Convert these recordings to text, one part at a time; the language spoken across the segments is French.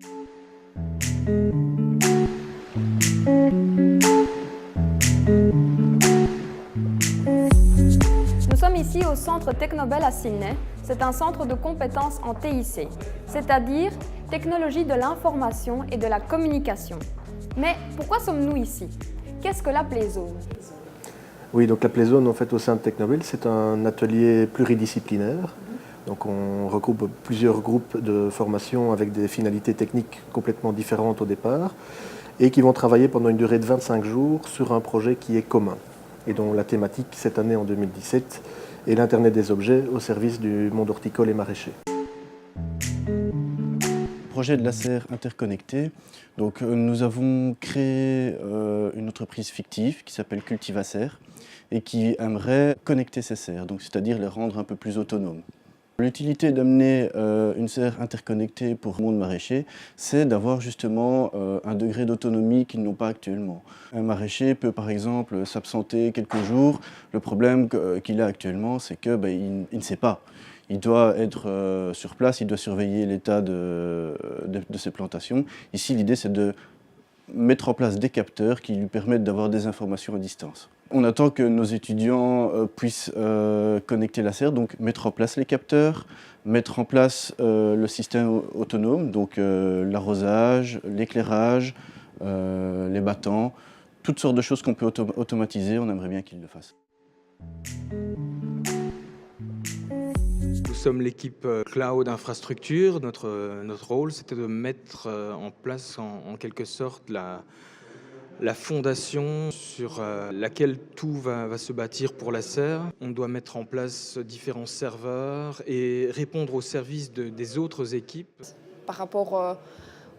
Nous sommes ici au Centre Technobel à Sydney. C'est un centre de compétences en TIC, c'est-à-dire technologie de l'information et de la communication. Mais pourquoi sommes-nous ici? Qu'est-ce que la Playzone? Oui, donc la Playzone, en fait, au sein de Technobel, c'est un atelier pluridisciplinaire. Donc on regroupe plusieurs groupes de formation avec des finalités techniques complètement différentes au départ et qui vont travailler pendant une durée de 25 jours sur un projet qui est commun et dont la thématique cette année en 2017 est l'Internet des objets au service du monde horticole et maraîcher. Projet de la serre interconnectée. Donc, nous avons créé une entreprise fictive qui s'appelle Cultivaserre et qui aimerait connecter ces serres, c'est-à-dire les rendre un peu plus autonomes. L'utilité d'amener une serre interconnectée pour le monde maraîcher, c'est d'avoir justement un degré d'autonomie qu'ils n'ont pas actuellement. Un maraîcher peut par exemple s'absenter quelques jours. Le problème qu'il a actuellement, c'est qu'il ne sait pas. Il doit être sur place, il doit surveiller l'état de ses plantations. Ici, l'idée, c'est de mettre en place des capteurs qui lui permettent d'avoir des informations à distance. On attend que nos étudiants puissent connecter la serre, donc mettre en place les capteurs, mettre en place le système autonome, donc l'arrosage, l'éclairage, les battants, toutes sortes de choses qu'on peut automatiser, on aimerait bien qu'ils le fassent. Nous sommes l'équipe Cloud Infrastructure. Notre rôle, c'était de mettre en place en quelque sorte la fondation sur laquelle tout va se bâtir pour la serre. On doit mettre en place différents serveurs et répondre aux services des autres équipes. Par rapport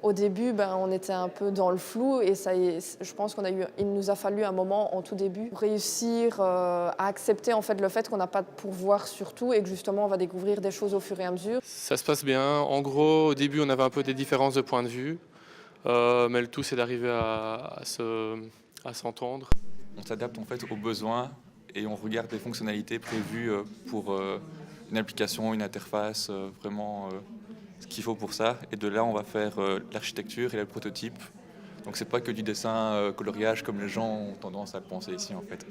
au début, on était un peu dans le flou et je pense il nous a fallu un moment en tout début pour réussir à accepter en fait le fait qu'on n'a pas de pouvoir sur tout et que justement on va découvrir des choses au fur et à mesure. Ça se passe bien. En gros, au début, on avait un peu des différences de point de vue, mais le tout, c'est d'arriver à s'entendre. On s'adapte en fait aux besoins et on regarde les fonctionnalités prévues pour une application, une interface, vraiment ce qu'il faut pour ça. Et de là, on va faire l'architecture et le prototype. Donc c'est pas que du dessin coloriage comme les gens ont tendance à le penser ici en fait.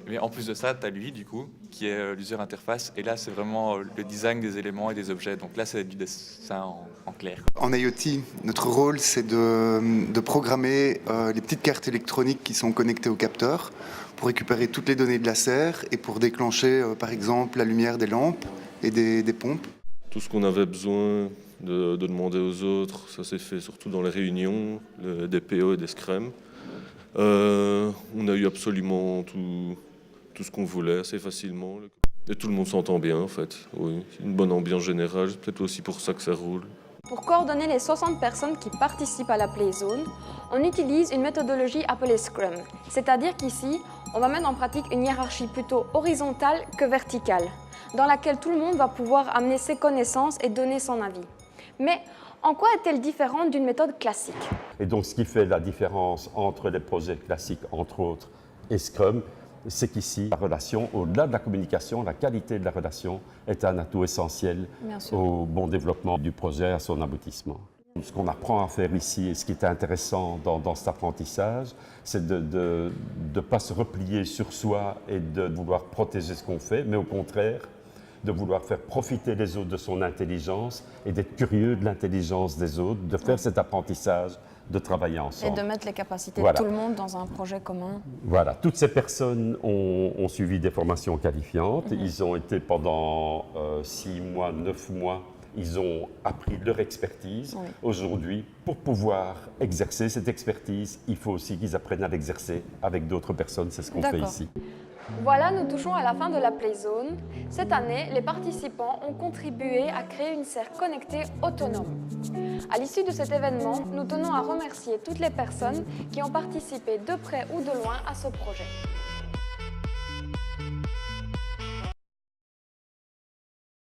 Mais en plus de ça, tu as lui du coup, qui est l'user interface. Et là, c'est vraiment le design des éléments et des objets. Donc là, c'est du dessin en clair. En IoT, notre rôle, c'est de programmer les petites cartes électroniques qui sont connectées au capteur pour récupérer toutes les données de la serre et pour déclencher, par exemple, la lumière des lampes et des pompes. Tout ce qu'on avait besoin de demander aux autres, ça s'est fait surtout dans les réunions, des PO et des Scrum. On a eu absolument tout ce qu'on voulait assez facilement. Et tout le monde s'entend bien en fait. Oui, une bonne ambiance générale, c'est peut-être aussi pour ça que ça roule. Pour coordonner les 60 personnes qui participent à la Playzone, on utilise une méthodologie appelée Scrum. C'est-à-dire qu'ici, on va mettre en pratique une hiérarchie plutôt horizontale que verticale, dans laquelle tout le monde va pouvoir amener ses connaissances et donner son avis. Mais en quoi est-elle différente d'une méthode classique? Et donc ce qui fait la différence entre les projets classiques, entre autres, et Scrum, c'est qu'ici, la relation, au-delà de la communication, la qualité de la relation est un atout essentiel au bon développement du projet, à son aboutissement. Ce qu'on apprend à faire ici, et ce qui est intéressant dans cet apprentissage, c'est de ne pas se replier sur soi et de vouloir protéger ce qu'on fait, mais au contraire, de vouloir faire profiter les autres de son intelligence et d'être curieux de l'intelligence des autres, de faire cet apprentissage, de travailler ensemble. Et de mettre les capacités de tout le monde dans un projet commun. Voilà, toutes ces personnes ont suivi des formations qualifiantes. Ils ont été pendant 6 mois, 9 mois, ils ont appris leur expertise. Aujourd'hui, pour pouvoir exercer cette expertise, il faut aussi qu'ils apprennent à l'exercer avec d'autres personnes. C'est ce qu'on fait ici. Voilà, nous touchons à la fin de la Playzone. Cette année, les participants ont contribué à créer une serre connectée autonome. À l'issue de cet événement, nous tenons à remercier toutes les personnes qui ont participé de près ou de loin à ce projet.